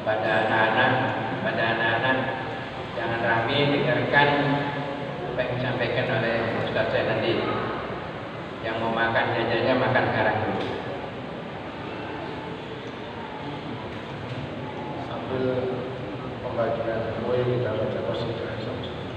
pada anak-anak jangan rame, dengarkan apa yang disampaikan oleh Ustaz Zainadin. Yang mau makan jajannya makan sekarang dulu. Sambil pembagian kue kita baca qasidah sama-sama.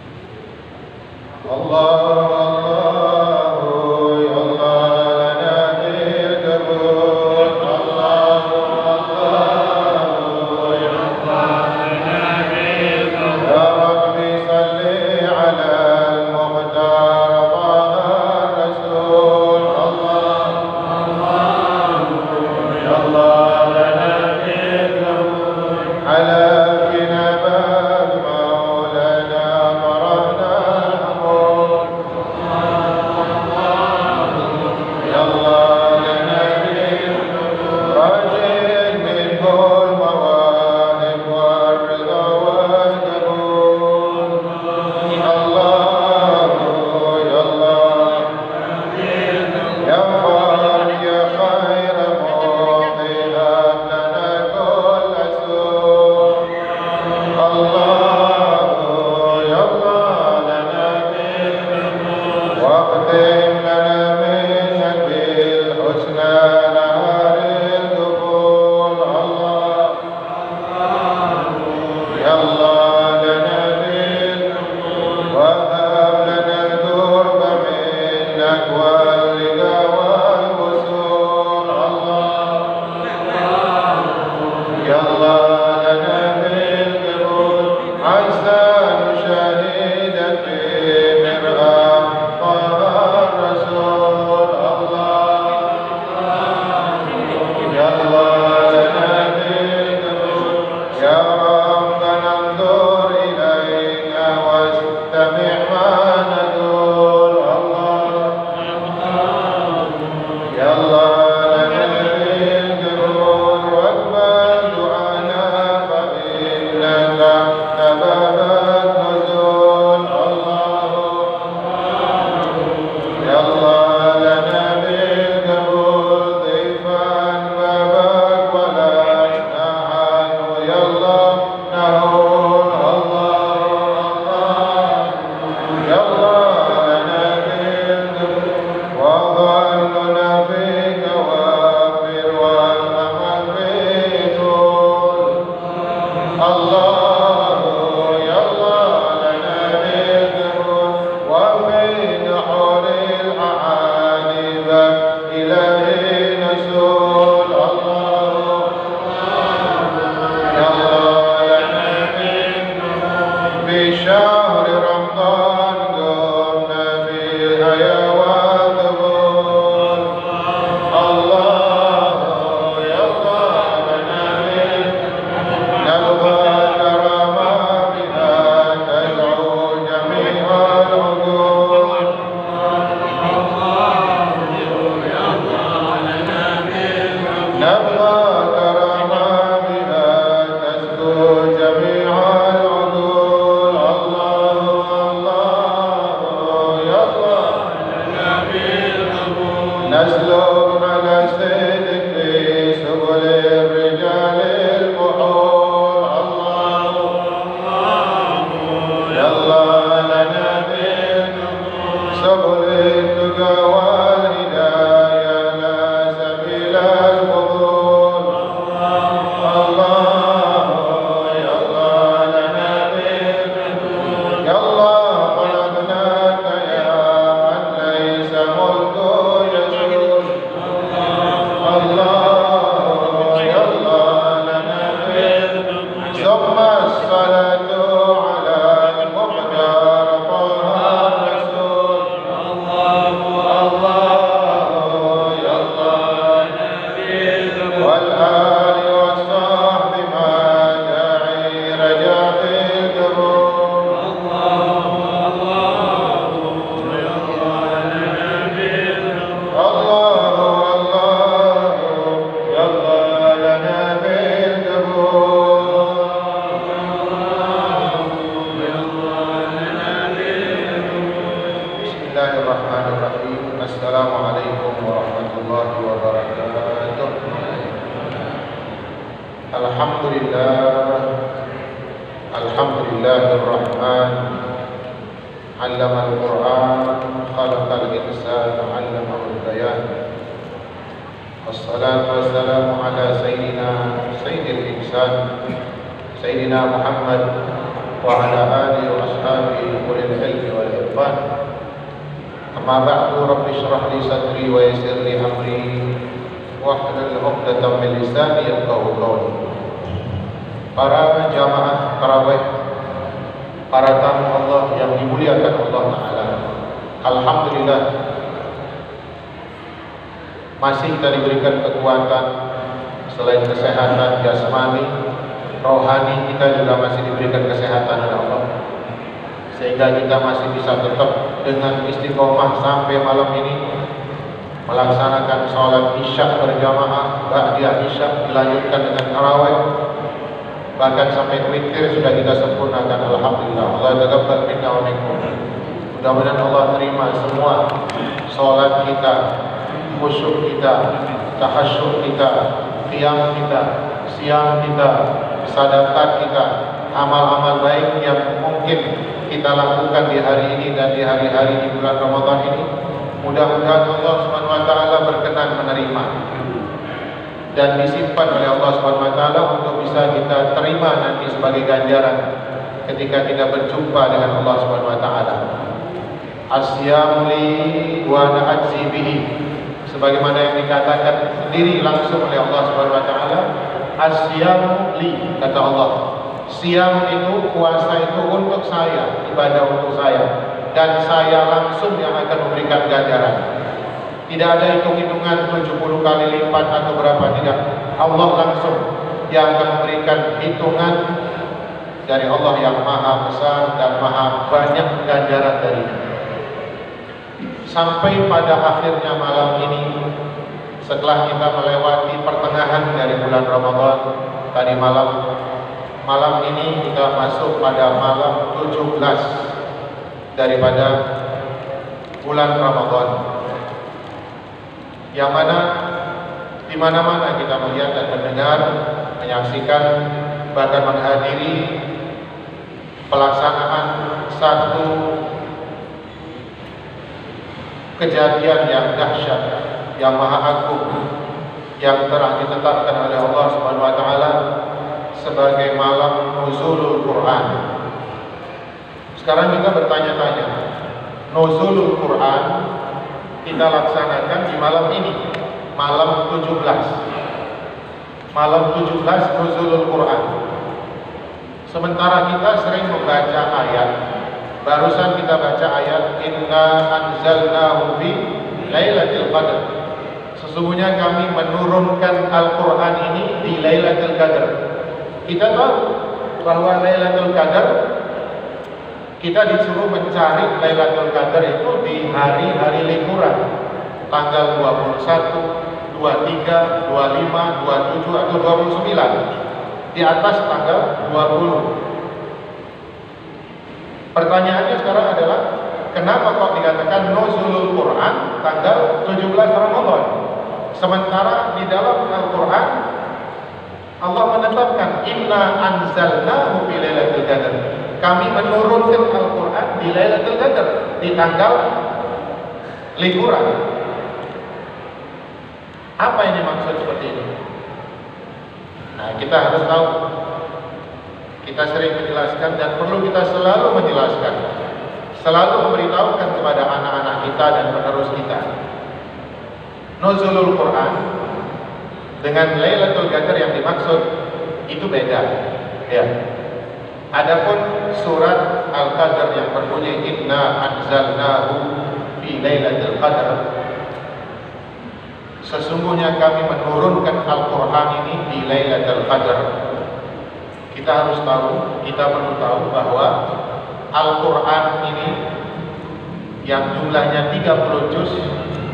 Assalamualaikum warahmatullahi wabarakatuh. Alhamdulillahirrahman, 'allamal Qur'an, khalaqal insana, 'allamahul bayan. Wassalatu wassalamu ala sayyidil insan, sayyidina Muhammad wa ala alihi wa ashabihi ulil ilmi wal irfan. Amma ba'du, rabbi shrah li sadri wa yassir li amri wahlul 'uqdatam min lisani yafqahu qawli. Para jamaah tarawih, para tamu Allah yang dimuliakan Allah Ta'ala, alhamdulillah masih kita diberikan kekuatan. Selain kesehatan jasmani, rohani kita juga masih diberikan kesehatan oleh Allah, sehingga kita masih bisa tetap dengan istiqomah sampai malam ini melaksanakan sholat isya berjamaah, ba'da isya dilanjutkan dengan tarawih, bahkan sampai witir sudah kita sempurnakan. Alhamdulillah. Allah taqabbal minna wa minkum. Mudah-mudahan Allah terima semua sholat kita, khusyuk kita, tahasyuk kita, qiyam kita, siam kita, sedekah kita, amal-amal baik yang mungkin kita lakukan di hari ini dan di hari-hari di bulan Ramadan ini. Mudah-mudahan Allah Subhanahu wa taala berkenan menerima dan disimpan oleh Allah Subhanahu wa taala untuk bisa kita terima nanti sebagai ganjaran ketika kita berjumpa dengan Allah Subhanahu wa taala. Asyamu li wa ana ajzi bihi, sebagaimana yang dikatakan sendiri langsung oleh Allah Subhanahu wa taala. Asyamu li, kata Allah, siam itu, puasa itu untuk saya, ibadah untuk saya, dan saya langsung yang akan memberikan ganjaran. Tidak ada hitung-hitungan 70 kali lipat atau berapa, tidak. Allah langsung yang akan memberikan hitungan dari Allah yang maha besar dan maha banyak ganjaran darinya. Sampai pada akhirnya malam ini, setelah kita melewati pertengahan dari bulan Ramadan tadi malam ini kita masuk pada malam 17 daripada bulan Ramadan, yang mana di mana-mana kita melihat dan mendengar, menyaksikan, bahkan menghadiri pelaksanaan satu kejadian yang dahsyat, yang maha agung, yang telah ditetapkan oleh Allah Subhanahu wa taala sebagai malam nuzulul Quran. Sekarang kita bertanya-tanya, nuzulul Quran kita laksanakan di malam ini, malam 17. Malam 17 nuzulul Quran. Sementara kita sering membaca ayat, barusan kita baca ayat inna anzalnahu fi lailatul qadar. Sesungguhnya kami menurunkan Al-Quran ini di Lailatul Qadar. Kita tahu bahwa Lailatul Qadar, kita disuruh mencari Lailatul Qadar itu di hari-hari liburan, tanggal 21, 23, 25, 27 atau 29, di atas tanggal 20. Pertanyaannya sekarang adalah, kenapa kok dikatakan nuzulul Quran tanggal 17 Ramadan? Sementara di dalam Al-Quran Allah menetapkan inna anzalnahu fi lailatul qadar. Kami menurunkan Al-Quran di Lailatul Qadar, di tanggal liburan. Apa yang dimaksud seperti ini? Nah, kita harus tahu. Kita sering menjelaskan dan perlu kita selalu menjelaskan, selalu memberitahukan kepada anak-anak kita dan penerus kita. Nuzulul Quran dengan Lailatul Qadar yang dimaksud itu beda, ya. Adapun surat Al-Qadar yang berbunyi inna anzalnahu fi lailatul qadar, sesungguhnya kami menurunkan Al-Quran ini di Lailatul Qadar. Kita harus tahu, kita perlu tahu bahwa Al-Quran ini yang jumlahnya 30 juz,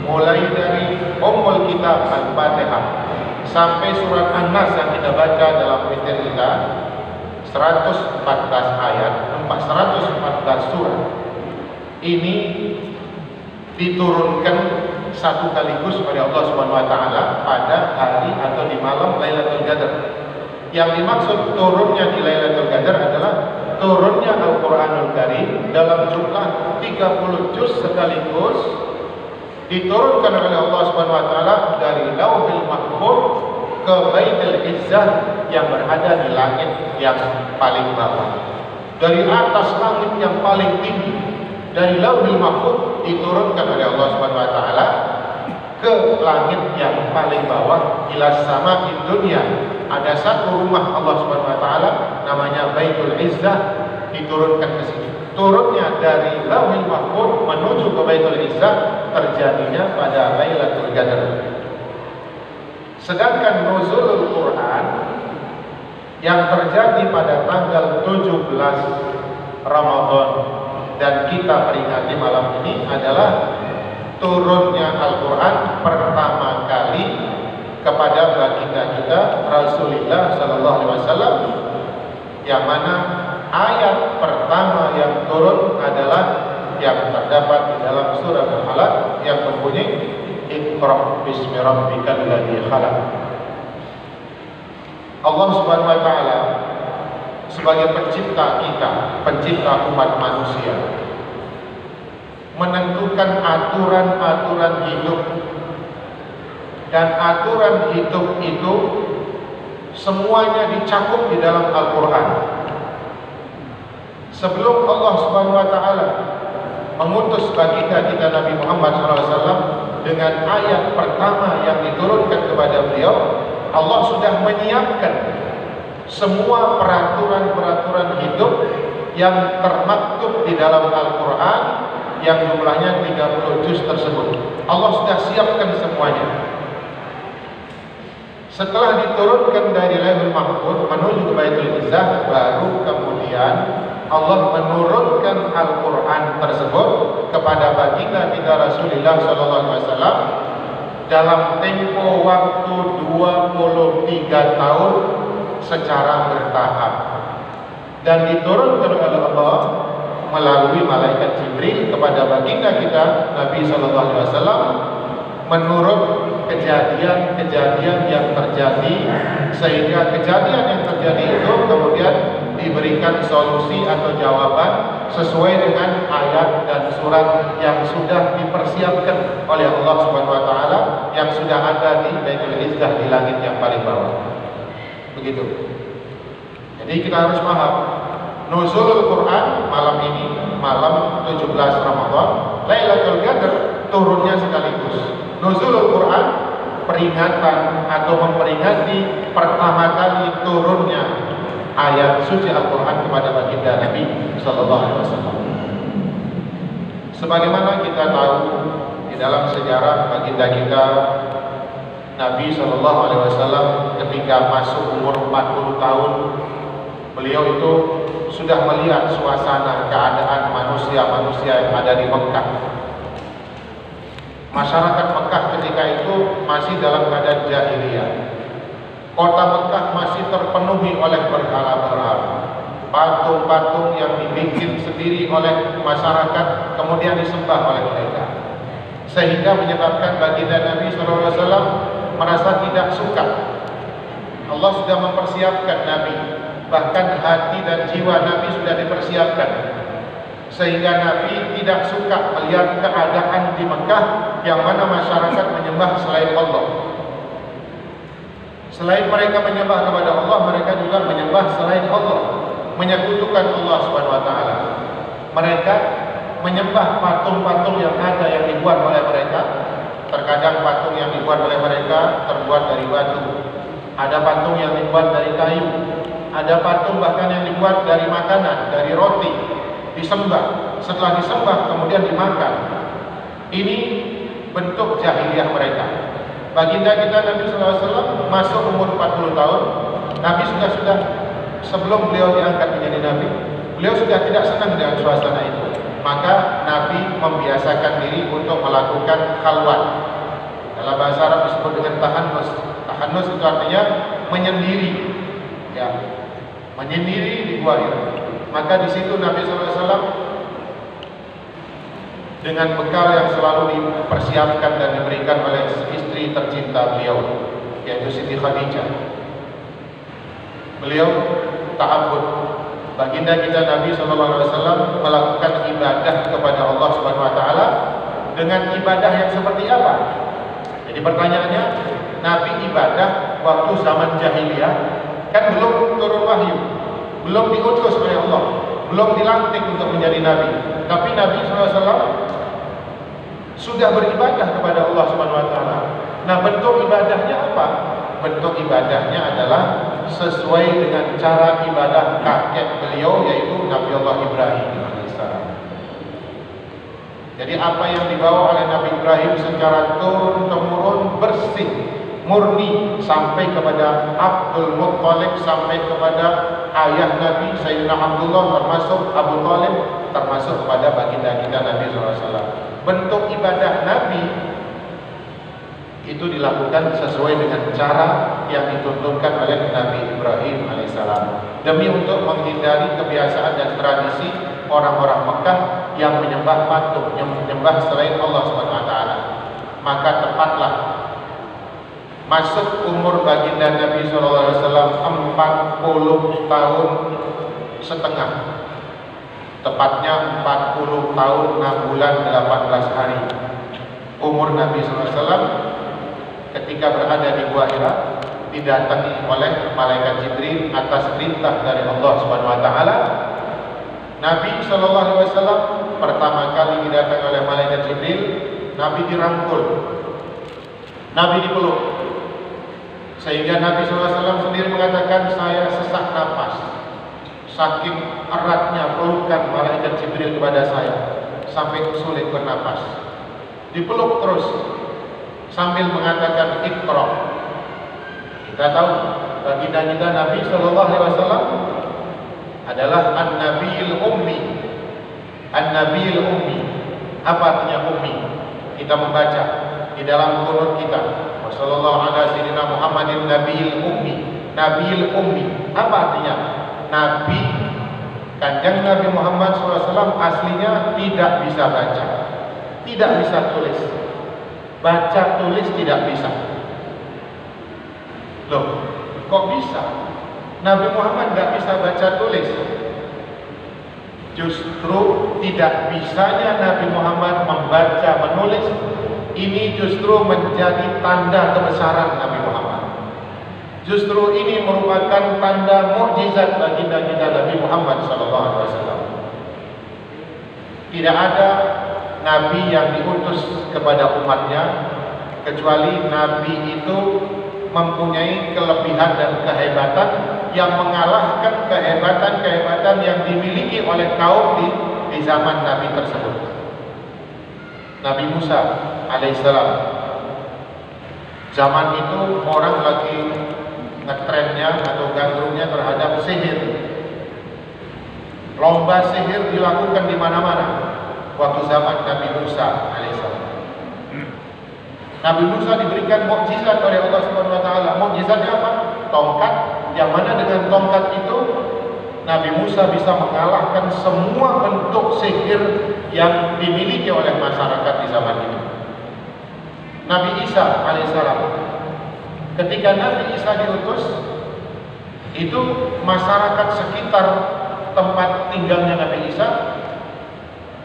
mulai dari Ummul Kitab Al-Fatihah sampai surat An-Nas yang kita baca dalam witir kita, 114 ayat, 114 surat ini diturunkan satu kaligus oleh Allah Subhanahu wa taala pada hari atau di malam Lailatul Qadar. Yang dimaksud turunnya di Lailatul Qadar adalah turunnya Al-Quranul Karim dalam jumlah 30 juz sekaligus diturunkan oleh Allah Subhanahu wa taala dari Lauhul Mahfuz ke Baitul Izzah yang berada di langit yang paling bawah. Dari atas langit yang paling tinggi, dari Lauhul Mahfuz diturunkan oleh Allah Subhanahu wa taala ke langit yang paling bawah, ila sama'id dunya. Ada satu rumah Allah Subhanahu wa taala namanya Baitul Izzah, diturunkan ke sini. Turunnya dari Lauhul Mahfuz menuju ke Baitul Izzah terjadinya pada Lailatul Qadar. Sedangkan nuzulul Quran yang terjadi pada tanggal 17 Ramadan dan kita peringati malam ini adalah turunnya Al-Quran pertama kali kepada baginda kita Rasulullah Sallallahu Alaihi Wasallam, yang mana ayat pertama yang turun adalah yang terdapat di dalam surah Al-Alaq yang berbunyi Iqra bismi rabbikal ladzi khalaq. Allah Subhanahu wa taala sebagai pencipta kita, pencipta umat manusia, menentukan aturan-aturan hidup, dan aturan hidup itu semuanya dicakup di dalam Al-Quran. Sebelum Allah Subhanahu wa taala mengutus baginda kita Nabi Muhammad SAW dengan ayat pertama yang diturunkan kepada beliau, Allah sudah menyiapkan semua peraturan-peraturan hidup yang termaktub di dalam Al-Quran yang jumlahnya 30 juz tersebut. Allah sudah siapkan semuanya. Setelah diturunkan dari Lauhul Mahfuz menuju ke Baitul Izzah, baru kemudian Allah menurunkan Al-Quran tersebut kepada baginda kita Rasulullah SAW dalam tempo waktu 23 tahun secara bertahap, dan diturunkan oleh Allah melalui malaikat Jibril kepada baginda kita Nabi SAW menurut kejadian-kejadian yang terjadi, sehingga kejadian yang terjadi itu kemudian diberikan solusi atau jawaban sesuai dengan ayat dan surat yang sudah dipersiapkan oleh Allah Subhanahu wa taala yang sudah ada di Baitul Izzah di langit yang paling bawah. Begitu. Jadi kita harus paham nuzulul Quran malam ini, malam 17 Ramadan, Lailatul Qadar turunnya sekaligus. Nuzulul Quran peringatan atau memperingati pertama kali turunnya ayat suci Al-Quran kepada baginda Nabi Sallallahu Alaihi Wasallam. Sebagaimana kita tahu di dalam sejarah baginda kita Nabi Sallallahu Alaihi Wasallam ketika masuk umur 40 tahun, beliau itu sudah melihat suasana keadaan manusia-manusia yang ada di Mekah. Masyarakat Mekah ketika itu masih dalam keadaan jahiliyah. Kota Mekah masih terpenuhi oleh berhala-berhala, patung-patung yang dibikin sendiri oleh masyarakat kemudian disembah oleh mereka, sehingga menyebabkan baginda Nabi SAW merasa tidak suka. Allah sudah mempersiapkan Nabi, bahkan hati dan jiwa Nabi sudah dipersiapkan, sehingga Nabi tidak suka melihat keadaan di Mekah yang mana masyarakat menyembah selain Allah. Selain mereka menyembah kepada Allah, mereka juga menyembah selain Allah, menyekutukan Allah Subhanahu wa taala. Mereka menyembah patung-patung yang ada yang dibuat oleh mereka. Terkadang patung yang dibuat oleh mereka terbuat dari batu. Ada patung yang dibuat dari kayu. Ada patung bahkan yang dibuat dari makanan, dari roti. Disembah. Setelah disembah kemudian dimakan. Ini bentuk jahiliyah mereka. Baginda kita Nabi SAW masuk umur 40 tahun. Nabi sudah sebelum beliau diangkat menjadi Nabi, beliau sudah tidak senang dengan suasana itu. Maka Nabi membiasakan diri untuk melakukan khalwat. Dalam bahasa Arab disebut dengan tahannus. Tahannus itu artinya menyendiri, ya, menyendiri di gua Hira. Maka di situ Nabi SAW dengan bekal yang selalu dipersiapkan dan diberikan oleh istri tercinta beliau, yaitu Siti Khadijah. beliau ta'abbud. Baginda kita Nabi SAW melakukan ibadah kepada Allah Subhanahu Wa Taala dengan ibadah yang seperti apa? Jadi pertanyaannya, Nabi ibadah waktu zaman jahiliyah kan belum turun wahyu, belum diutus oleh Allah, belum dilantik untuk menjadi Nabi. Tapi Nabi SAW sudah beribadah kepada Allah Subhanahu Wa Taala. Nah, bentuk ibadahnya apa? Bentuk ibadahnya adalah sesuai dengan cara ibadah kakek beliau, yaitu Nabi Allah Ibrahim alaihissalam. Jadi apa yang dibawa oleh Nabi Ibrahim secara turun-temurun bersih, murni, sampai kepada Abdul Muttalib, sampai kepada ayah Nabi Sayyidina Abdullah, termasuk Abu Talib, termasuk kepada baginda kita Nabi SAW. Bentuk ibadah Nabi itu dilakukan sesuai dengan cara yang dituntunkan oleh Nabi Ibrahim alaihissalam, demi untuk menghindari kebiasaan dan tradisi orang-orang Mekah yang menyembah patung, yang menyembah selain Allah Subhanahu Wa Taala. Maka tepatlah masuk umur baginda Nabi SAW 40 tahun setengah, tepatnya 40 tahun 6 bulan 18 hari umur Nabi SAW. Ketika berada di Gua Hira, didatangi oleh malaikat Jibril atas perintah dari Allah Subhanahu Wa Taala. Nabi SAW pertama kali didatangi oleh malaikat Jibril, Nabi dirangkul, Nabi dipeluk, sehingga Nabi SAW sendiri mengatakan, saya sesak napas saking eratnya pelukan malaikat Jibril kepada saya, sampai sulit bernapas. Dipeluk terus sambil mengatakan Iqra. Kita tahu baginda kita Nabi SAW adalah An-Nabiyil Ummi. An-Nabiyil Ummi. Apa artinya ummi? Kita membaca di dalam qunut kita, Wassallallahu ala sayyidina Muhammadin Nabiyil Ummi. Nabiyil Ummi. Apa artinya? Nabi, kanjeng Nabi Muhammad SAW aslinya tidak bisa baca, tidak bisa tulis. Baca tulis tidak bisa. Loh, kok bisa? Nabi Muhammad tidak bisa baca tulis. Justru tidak bisanya Nabi Muhammad membaca menulis ini justru menjadi tanda kebesaran Nabi Muhammad. Justru ini merupakan tanda mukjizat baginda kita Nabi Muhammad SAW. Tidak ada Nabi yang diutus kepada umatnya kecuali Nabi itu mempunyai kelebihan dan kehebatan yang mengalahkan kehebatan-kehebatan yang dimiliki oleh kaum di zaman Nabi tersebut. Nabi Musa alaihissalam, zaman itu orang lagi ngetrennya atau gandrungnya terhadap sihir. Lomba sihir dilakukan di mana-mana waktu zaman Nabi Musa alaihissalam. Nabi Musa diberikan mukjizat oleh Allah Subhanahu Wa Taala. Mukjizatnya apa? Tongkat, yang mana dengan tongkat itu Nabi Musa bisa mengalahkan semua bentuk sihir yang dimiliki oleh masyarakat di zaman itu. Nabi Isa alaihissalam, ketika Nabi Isa diutus, itu masyarakat sekitar tempat tinggalnya Nabi Isa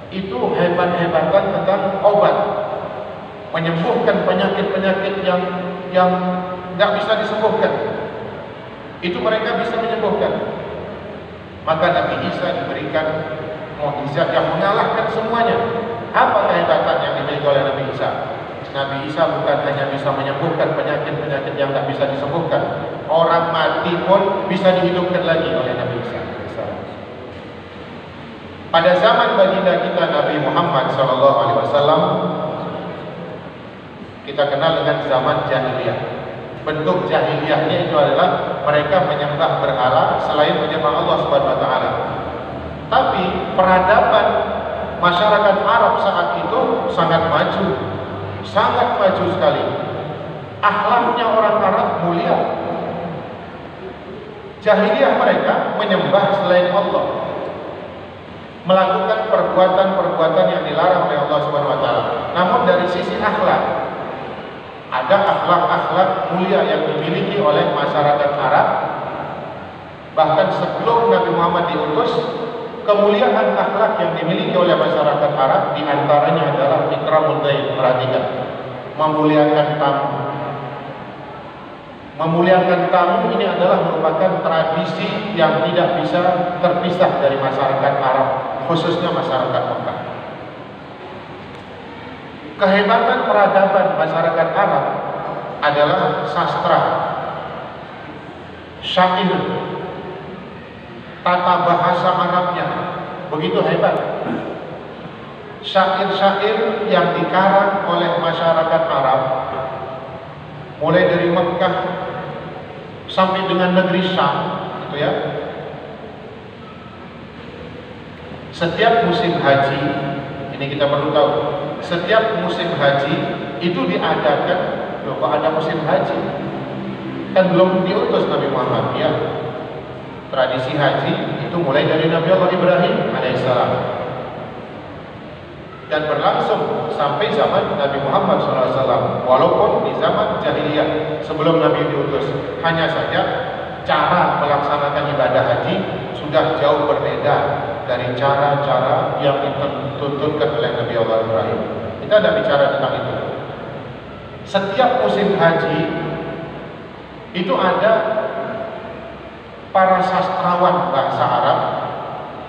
itu hebat-hebatan tentang obat, menyembuhkan penyakit-penyakit yang nggak bisa disembuhkan. Itu mereka bisa menyembuhkan. Maka Nabi Isa diberikan mukjizat yang mengalahkan semuanya. Apa kehebatan yang dimiliki oleh Nabi Isa? Nabi Isa bukan hanya bisa menyembuhkan penyakit-penyakit yang nggak bisa disembuhkan, orang mati pun bisa dihidupkan lagi oleh Nabi Isa. Pada zaman baginda kita Nabi Muhammad SAW, kita kenal dengan zaman jahiliyah. Bentuk jahiliyahnya itu adalah mereka menyembah berhala selain menyembah Allah Subhanahu Wa Taala. Tapi peradaban masyarakat Arab saat itu sangat maju sekali. Akhlaknya orang Arab mulia. Jahiliyah mereka menyembah selain Allah, melakukan perbuatan-perbuatan yang dilarang oleh Allah Subhanahu Wa Taala. Namun dari sisi akhlak, ada akhlak-akhlak mulia yang dimiliki oleh masyarakat Arab sebelum Nabi Muhammad diutus, kemuliaan akhlak yang dimiliki oleh masyarakat Arab diantaranya adalah ikramul dhaif. Perhatikan, memuliakan tamu. Memuliakan tamu ini adalah merupakan tradisi yang tidak bisa terpisah dari masyarakat Arab, khususnya masyarakat Mekah. Kehebatan peradaban masyarakat Arab adalah sastra, syair, tata bahasa Arabnya begitu hebat. Syair-syair yang dikarang oleh masyarakat Arab mulai dari Mekah sampai dengan negeri Syam, gitu ya. Setiap musim haji, ini kita perlu tahu, setiap musim haji itu diadakan. Loh, kok ada musim haji? Kan belum diutus Nabi Muhammad, ya. Tradisi haji itu mulai dari Nabi Allah Ibrahim alaihissalam dan berlangsung sampai zaman Nabi Muhammad SAW, walaupun di zaman jahiliyah sebelum Nabi diutus. Hanya saja cara melaksanakan ibadah haji sudah jauh berbeda dari cara-cara yang dituntutkan oleh Nabi Allah Ibrahim. Kita ada bicara tentang itu. Setiap musim haji itu ada para sastrawan bahasa Arab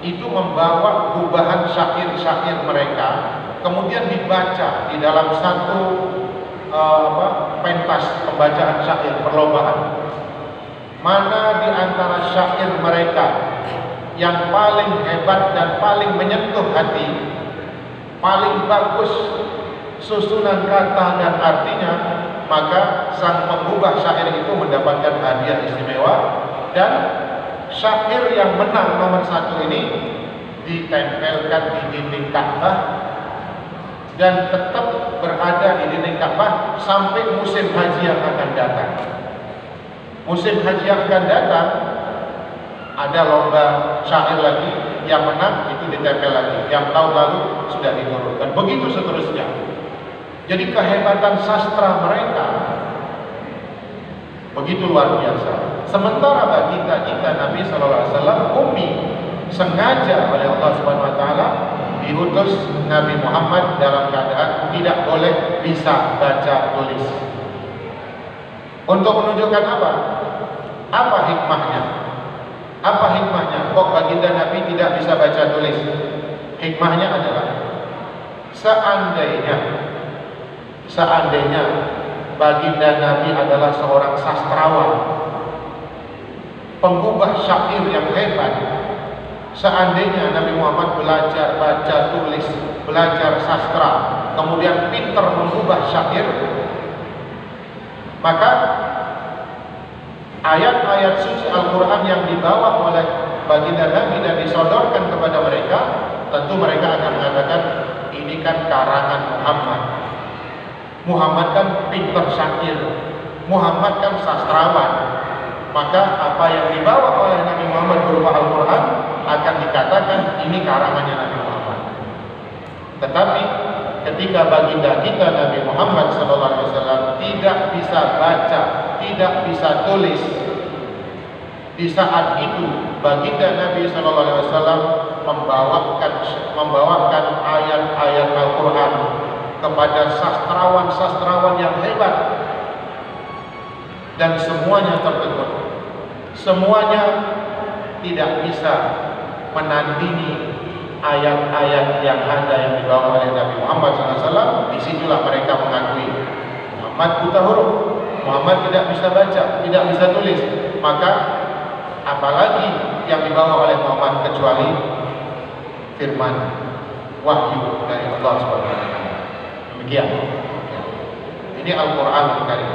itu membawa gubahan syair-syair mereka, kemudian dibaca di dalam satu pentas pembacaan syair perlombaan. Mana di antara syair mereka yang paling hebat dan paling menyentuh hati, paling bagus susunan kata dan artinya, maka sang pengubah syair itu mendapatkan hadiah istimewa. Dan syair yang menang nomor 1 ini ditempelkan di dinding Ka'bah dan tetap berada di dinding Ka'bah sampai musim haji yang akan datang. Musim haji yang akan datang ada lomba syair lagi, yang menang itu ditempel lagi, yang tahun lalu sudah diturunkan, begitu seterusnya. Jadi kehebatan sastra mereka begitu luar biasa. Sementara bagi kita Nabi SAW ummi, sengaja oleh Allah Subhanahu Wa Taala diutus Nabi Muhammad dalam keadaan tidak boleh bisa baca tulis. Untuk menunjukkan apa? Apa hikmahnya? Apa hikmahnya? Kok baginda Nabi tidak bisa baca tulis? Hikmahnya adalah seandainya baginda Nabi adalah seorang sastrawan, pengubah syair yang hebat. Seandainya Nabi Muhammad belajar baca tulis, belajar sastra, kemudian pintar mengubah syair, maka ayat-ayat suci Al-Quran yang dibawa oleh baginda Nabi dan disodorkan kepada mereka, tentu mereka akan mengatakan, ini kan karangan Muhammad. Muhammad kan pintar syair, Muhammad kan sastrawan. Maka apa yang dibawa oleh Nabi Muhammad berupa Al-Quran akan dikatakan ini karangannya Nabi Muhammad. Tetapi ketika baginda kita Nabi Muhammad SAW tidak bisa baca, tidak bisa tulis, di saat itu baginda Nabi SAW membawakan ayat-ayat Al-Quran kepada sastrawan-sastrawan yang hebat, dan semuanya tertegun. Semuanya tidak bisa menandingi ayat-ayat yang ada yang dibawa oleh Nabi Muhammad SAW. Disitulah mereka mengakui Muhammad buta huruf, Muhammad tidak bisa baca, tidak bisa tulis. Maka apalagi yang dibawa oleh Muhammad kecuali firman wahyu dari Allah SWT. Demikian. Ini Al-Quran Al-Karim.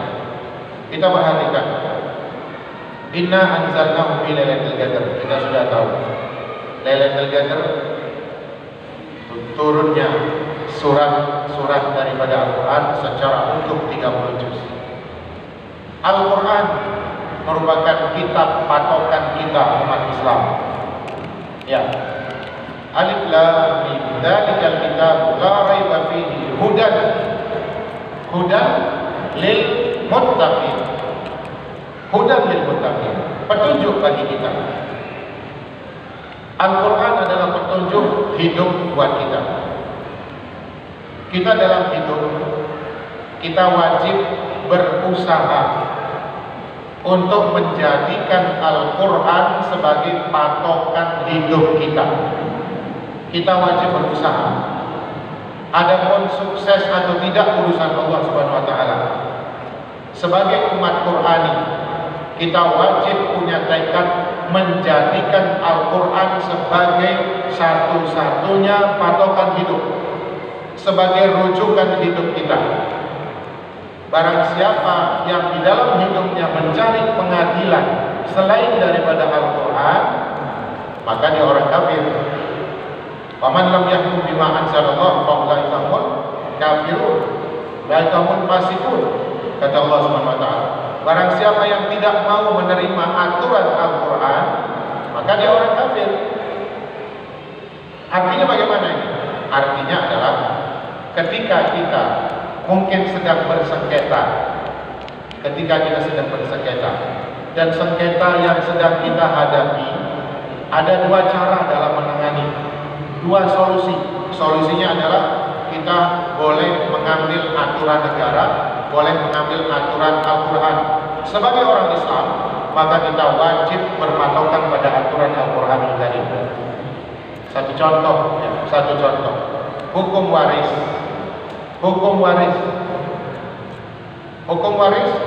Kita perhatikan. Inna anzalnahu fi lailatul qadar. Kita sudah tahu. Lailatul Qadar turunnya surat-surat daripada Al-Quran secara utuh 30 juz. Al-Quran merupakan kitab patokan kita umat Islam. Ya. Alif lam mim. Dzalikal kitab la raiba fihi hudan lil muttaqin. Hudan lil muttaqin. Petunjuk bagi kita. Al-Quran adalah petunjuk hidup buat kita. Kita dalam hidup, kita wajib berusaha untuk menjadikan Al-Quran sebagai patokan hidup kita. Kita wajib berusaha. Adapun sukses atau tidak urusan Allah Subhanahu wa taala. Sebagai umat Qurani, kita wajib punya tekad menjadikan Al-Quran sebagai satu-satunya patokan hidup, sebagai rujukan hidup kita. Barang siapa yang di dalam hidupnya mencari pengadilan selain daripada Al-Quran, maka dia orang kafir. Faman lam yahkum bima anzalallah fa ulaika humul kafirun, ulaika humul fasiqun, kata Allah Subhanahu wa taala. Barang siapa yang tidak mau menerima aturan Al-Quran, maka dia orang kafir. Artinya bagaimana ini? Artinya adalah ketika kita mungkin sedang bersengketa, dan sengketa yang sedang kita hadapi, ada dua cara dalam menangani, dua solusi. Solusinya adalah kita boleh mengambil aturan negara, boleh mengambil aturan Al-Quran. Sebagai orang Islam, maka kita wajib berpatokan pada aturan Al-Quran Al-Karim. Satu contoh, hukum waris. Hukum waris,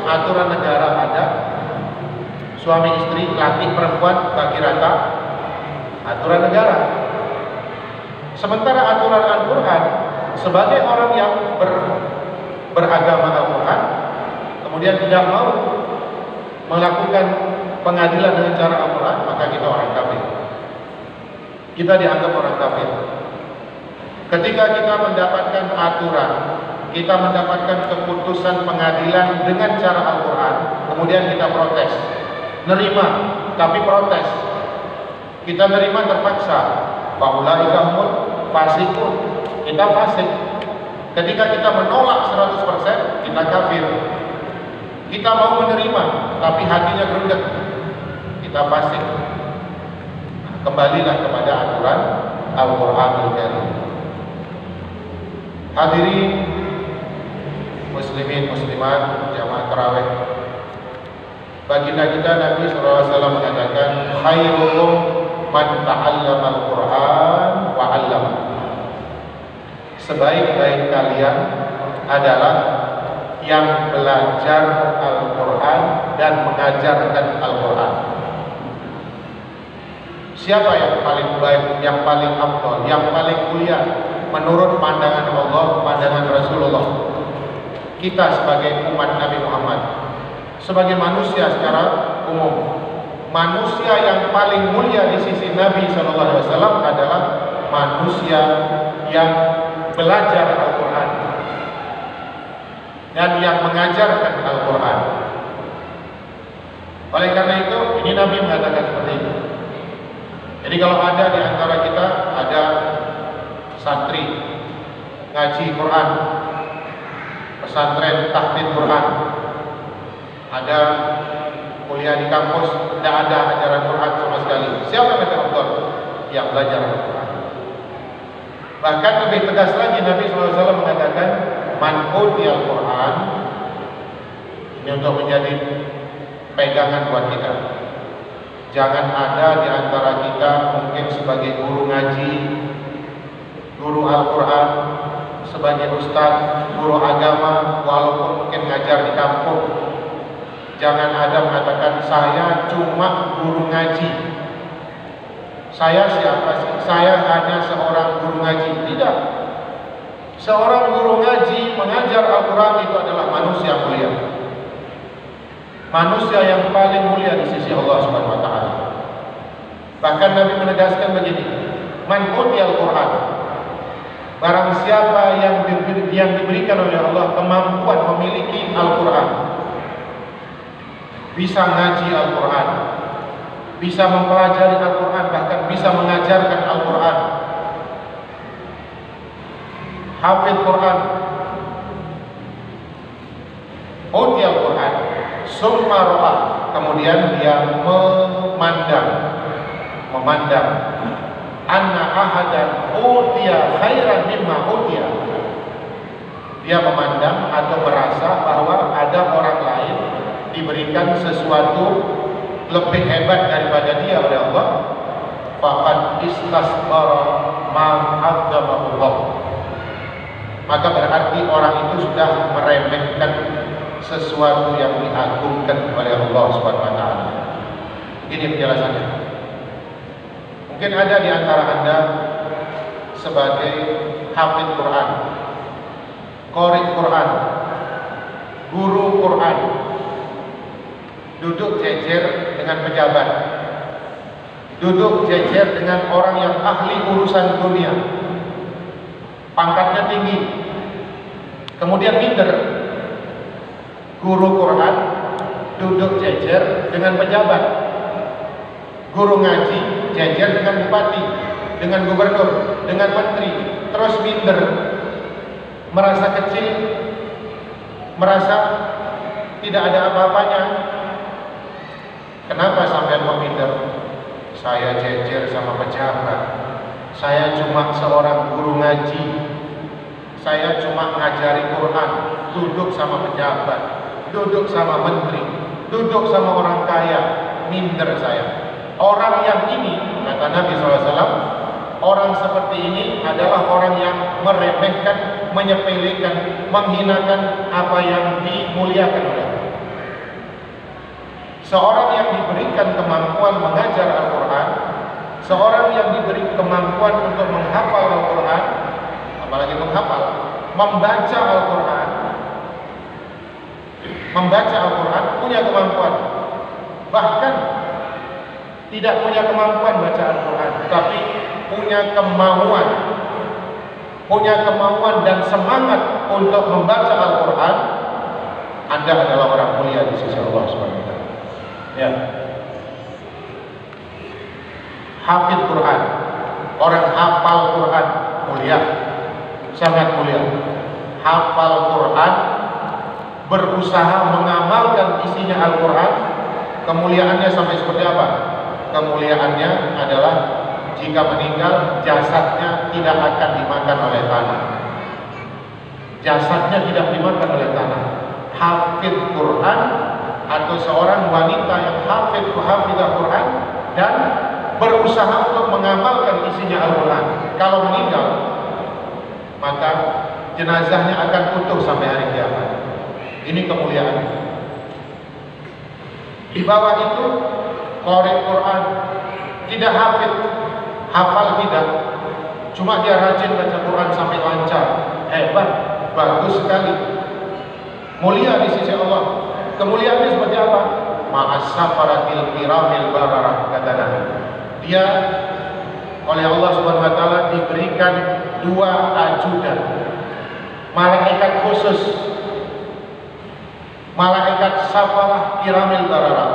aturan negara ada. Suami istri, laki perempuan bagi rata, aturan negara. Sementara aturan Al-Quran, sebagai orang yang beragama Al-Quran, kemudian tidak mau melakukan pengadilan dengan cara Al-Quran, maka kita orang kafir. Kita dianggap orang kafir. Ketika kita mendapatkan aturan, kita mendapatkan keputusan pengadilan dengan cara Al-Quran, kemudian kita protes, nerima tapi protes, kita nerima terpaksa, faulaika humul fasiqun, kita fasik. Ketika kita menolak 100%, kita kafir. Kita mau menerima tapi hatinya gerundek, kita fasik. Kembalilah kepada aturan Al-Qur'anul Karim. Hadirin muslimin muslimat jamaah tarawih, baginda kita Nabi SAW mengatakan, khairukum man ta'allama al-Qur'an wa 'allama. Sebaik-baik kalian adalah yang belajar Al-Quran dan mengajarkan Al-Quran. Siapa yang paling baik, yang paling afdal, yang paling mulia menurut pandangan Allah, pandangan Rasulullah? Kita sebagai umat Nabi Muhammad, sebagai manusia secara umum, manusia yang paling mulia di sisi Nabi SAW adalah manusia yang belajar Al-Quran dan yang mengajarkan Al-Quran. Oleh karena itu, ini Nabi mengatakan seperti itu. Jadi kalau ada di antara kita, ada santri ngaji Quran, pesantren tahfidz Quran, ada kuliah di kampus, tidak ada ajaran Quran sama sekali, siapa yang afdal? Yang belajar Al-Quran. Bahkan lebih tegas lagi Nabi SAW mengatakan, man utiyal Quran, ini untuk menjadi pegangan buat kita. Jangan ada di antara kita mungkin sebagai guru ngaji, guru Al-Quran, sebagai ustaz, guru agama, walaupun mungkin ngajar di kampung, jangan ada mengatakan saya cuma guru ngaji. Saya siapa sih? Saya hanya seorang guru ngaji. Tidak. Seorang guru ngaji mengajar Al-Quran itu adalah manusia mulia, manusia yang paling mulia di sisi Allah Subhanahu wa taala. Bahkan Nabi menegaskan begini, man utiyal Quran, barang siapa yang diberikan oleh Allah kemampuan memiliki Al-Quran, bisa ngaji Al-Quran, bisa mempelajari Al-Quran, bahkan bisa mengajarkan Al-Quran, hafidz Quran, utiyal Quran, summa ro'a, kemudian dia memandang memandang anna ahadan utiya khairan mimma utiya. Dia memandang atau merasa bahwa ada orang lain diberikan sesuatu lebih hebat daripada dia oleh Allah, faqad istasbara ma 'azzamahu Allah. Maka berarti orang itu sudah meremehkan sesuatu yang diagungkan oleh Allah Subhanahu wa taala. Ini penjelasannya. Mungkin ada di antara Anda sebagai hafid Quran, qari Quran, guru Quran, duduk jejer dengan pejabat, duduk jejer dengan orang yang ahli urusan dunia, pangkatnya tinggi, kemudian minder. Guru Quran duduk jejer dengan pejabat, guru ngaji jejer dengan bupati, dengan gubernur, dengan menteri, terus minder, merasa kecil, merasa tidak ada apa-apanya. Kenapa sampai minder? Saya jejer sama pejabat, saya cuma seorang guru ngaji, saya cuma ngajari Quran, duduk sama pejabat, duduk sama menteri, duduk sama orang kaya, minder saya. Orang yang ini, kata Nabi SAW, orang seperti ini adalah orang yang meremehkan, menyepelekan, menghinakan apa yang dimuliakan oleh Allah. Seorang yang diberikan kemampuan mengajar Al-Quran, seorang yang diberi kemampuan untuk menghafal Al-Quran, apalagi menghafal, membaca Al-Quran, punya kemampuan. Bahkan tidak punya kemampuan baca Al-Quran, tapi punya kemauan dan semangat untuk membaca Al-Quran, Anda adalah orang mulia di sisi Allah SWT. Ya. Hafid Quran, orang hafal Quran, mulia, sangat mulia. Hafal Quran, berusaha mengamalkan isinya Al-Quran, kemuliaannya sampai seperti apa? Kemuliaannya adalah jika meninggal, jasadnya tidak akan dimakan oleh tanah. Jasadnya tidak dimakan oleh tanah. Hafid Quran atau seorang wanita yang hafidah Quran dan berusaha untuk mengamalkan isinya Al-Quran, kalau meninggal, maka jenazahnya akan utuh sampai hari kiamat. Ini kemuliaan. Di bawah itu, qari Quran, tidak hafal tidak, cuma dia rajin baca Quran sampai lancar, hebat, bagus sekali, mulia di sisi Allah. Kemuliaannya seperti apa? Ma'as-safaratil kiramil bararah, kata Nabi. Dia oleh Allah Subhanahu wa taala diberikan 2 ajudan, malaikat khusus, malaikat safarah kiramil bararah.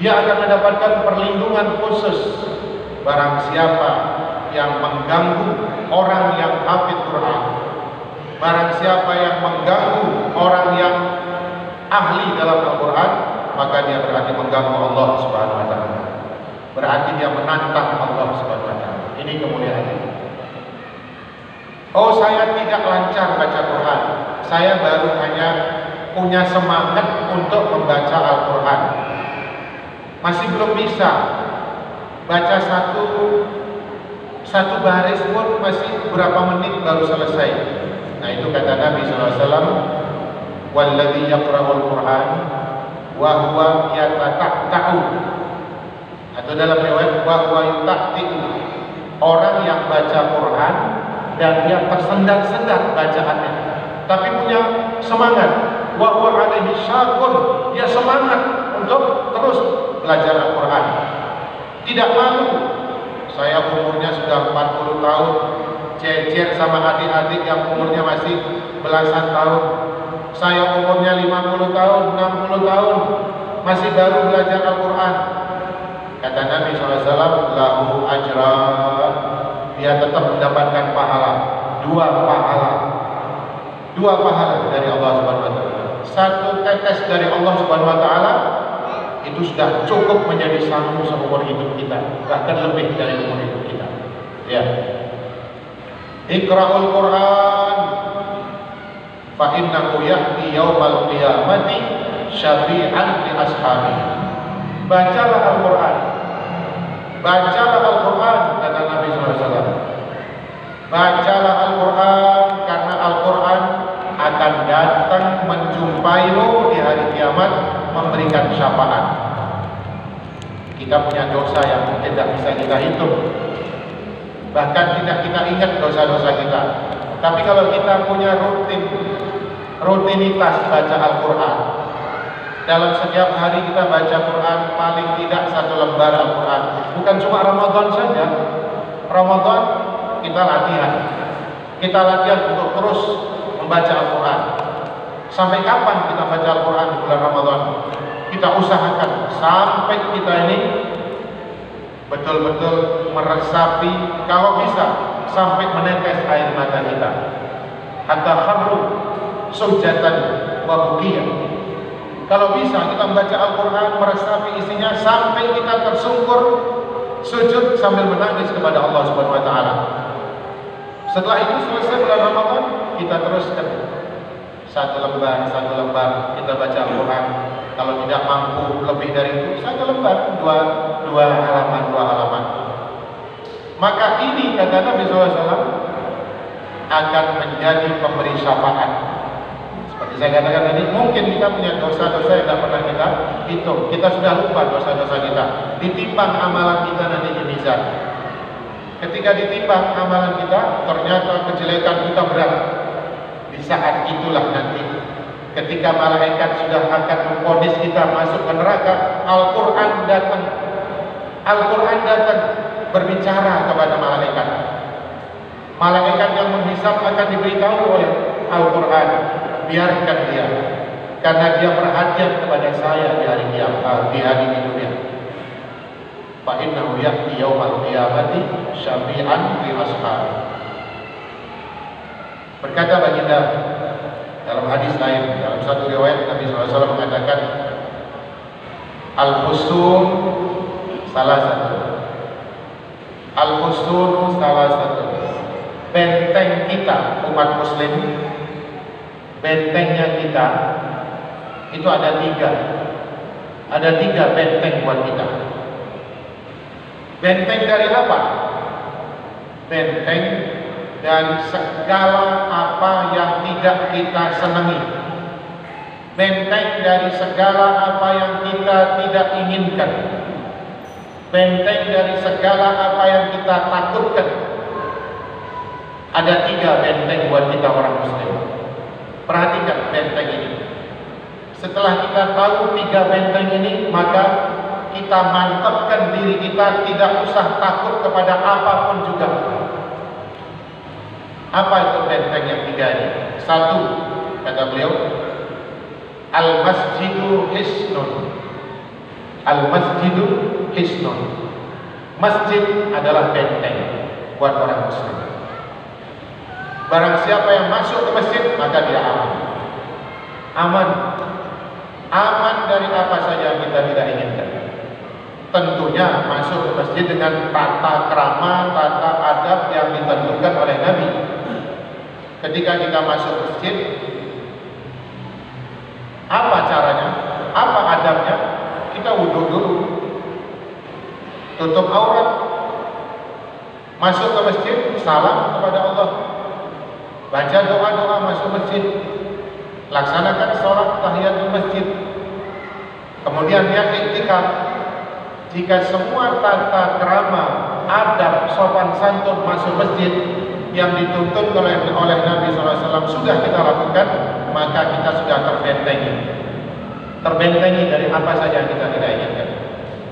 Dia akan mendapatkan perlindungan khusus barang siapa yang mengganggu orang yang hafid Quran, barang siapa yang mengganggu orang yang ahli dalam Al-Quran, maka dia berarti mengganggu Allah Subhanahu wa taala. Berarti dia menantang Allah Subhanahu wa taala. Ini kemuliaannya. Oh, saya tidak lancar baca Quran, saya baru hanya punya semangat untuk membaca Al-Quran, masih belum bisa baca satu baris pun masih berapa menit baru selesai. Nah, itu kata Nabi SAW, walladzi yaqra'ul Qur'an wa huwa yatataa'u, atau dalam riwayat wa huwa yuta'ti'u, orang yang baca Quran dan dia tersendat-sendat bacaannya, tapi punya semangat, wa huwa alaihi syaqun, dia semangat untuk terus belajar Al-Quran, tidak malu. Saya umurnya sudah 40 tahun, jejer sama adik-adik yang umurnya masih belasan tahun. Saya umurnya 50 tahun, 60 tahun, masih baru belajar Al-Quran. Kata Nabi SAW, lahu ajran, dia tetap mendapatkan pahala, 2 pahala dari Allah Subhanahu wa taala. 1 tetes dari Allah Subhanahu wa taala, itu sudah cukup menjadi sanggup seumur hidup kita, bahkan lebih dari umur hidup kita. Ya. Iqra'ul Quran fa innahu ya'ti yaumal qiyamati syafi'an li ashabi. Bacalah Al-Quran. Bacalah Al-Quran, kata Nabi SAW. Bacalah Al-Quran, karena Al-Quran akan datang menjumpaimu di hari kiamat, memberikan syafaat. Kita punya dosa yang tidak bisa kita hitung, bahkan tidak kita ingat dosa-dosa kita. Tapi kalau kita punya rutinitas baca Al-Quran, dalam setiap hari kita baca Quran paling tidak 1 lembar Al-Quran. Bukan cuma Ramadan saja. Ramadan kita latihan. Kita latihan untuk terus membaca Al-Quran. Sampai kapan kita baca Al-Quran di bulan Ramadan? Kita usahakan sampai kita ini betul-betul meresapi, kalau bisa sampai menetes air mata kita. Hatta kharru sujatan wa bukiyah. Kalau bisa kita membaca Al-Quran, meresapi isinya sampai kita tersungkur sujud sambil menangis kepada Allah Subhanahu wa Ta'ala. Setelah itu selesai bulan Ramadan, kita teruskan 1 lembar kita baca Al-Quran. Kalau tidak mampu lebih dari itu, 1 lembar, 2 halaman. Maka ini kata Nabi SAW akan menjadi pemberi syafaat. Seperti saya katakan tadi, mungkin kita punya dosa-dosa yang tidak pernah kita hitung. Kita sudah lupa dosa-dosa kita. Ditimbang amalan kita nanti di mizan. Ketika ditimbang amalan kita, ternyata kejelekan kita berat. Di saat itulah nanti, ketika malaikat sudah akan memvonis kita masuk ke neraka, Al-Quran datang. Al-Quran datang berbicara kepada malaikat. Malaikat yang menghisap akan diberitahu oleh Al-Quran, biarkan dia, karena dia perhatian kepada saya di hari kiamat, di hari di dunia. Fa innahu ya'ti yaumal qiyamati syafi'an li ashabi. Berkata baginda dalam hadis lain, dalam satu riwayat Nabi SAW mengatakan, Al-Husun salah satu. Al-Husun salah satu. Benteng kita umat muslim, bentengnya kita itu ada 3. Ada 3 benteng buat kita. Benteng dari apa? Benteng dari segala apa yang tidak kita senangi. Benteng dari segala apa yang kita tidak inginkan. Benteng dari segala apa yang kita takutkan. Ada 3 benteng buat kita orang muslim. Perhatikan benteng ini. Setelah kita tahu 3 benteng ini, maka kita mantapkan diri kita, tidak usah takut kepada apapun juga. Apa itu benteng yang 3 ini? 1, kata beliau, Al-Masjidu Hisnun. Al-Masjidu Hisnun. Masjid adalah benteng buat orang muslim. Barang siapa yang masuk ke masjid, maka dia aman. Aman. Aman dari apa saja yang kita tidak inginkan. Tentunya masuk ke masjid dengan tata krama, tata adab yang ditentukan oleh Nabi. Ketika kita masuk masjid, apa caranya? Apa adabnya? Kita wudhu dulu, tutup aurat, masuk ke masjid, salam kepada Allah, baca doa-doa masuk masjid, laksanakan sholat tahiyatul masjid, kemudian dia iktikaf. Jika semua tata krama, adab, sopan santun masuk masjid yang dituntut oleh Nabi SAW sudah kita lakukan, maka kita sudah terbentengi dari apa saja yang kita tidak inginkan.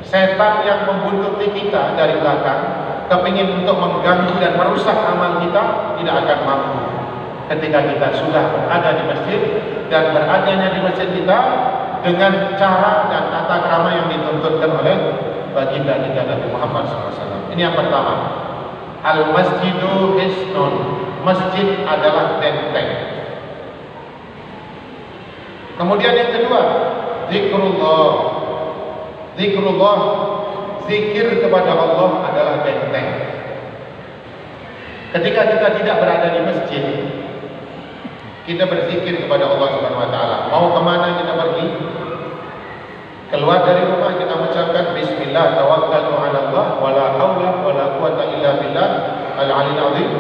Setan yang membuntuti kita dari belakang, kepingin untuk mengganggu dan merusak amal kita, tidak akan mampu. Ketika kita sudah berada di masjid, dan beradanya di masjid kita dengan cara dan tata krama yang dituntutkan oleh baginda kita Nabi Muhammad SAW. Ini yang pertama. Al-Masjidu Hisnun. Masjid adalah benteng. Kemudian yang kedua, zikrullah. Zikrullah, zikir kepada Allah adalah benteng. Ketika kita tidak berada di masjid, kita berzikir kepada Allah Subhanahu wa taala. Mau kemana kita pergi? Keluar dari rumah kita mengucapkan bismillah tawakkaltu 'ala Allah wala haula wala quwata illa billah al-'aliyyil 'azim.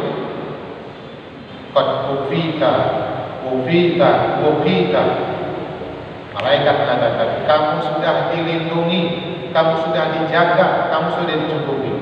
Qad ufita. Malaikat mengatakan, kamu sudah dilindungi, kamu sudah dijaga, kamu sudah dicukupi.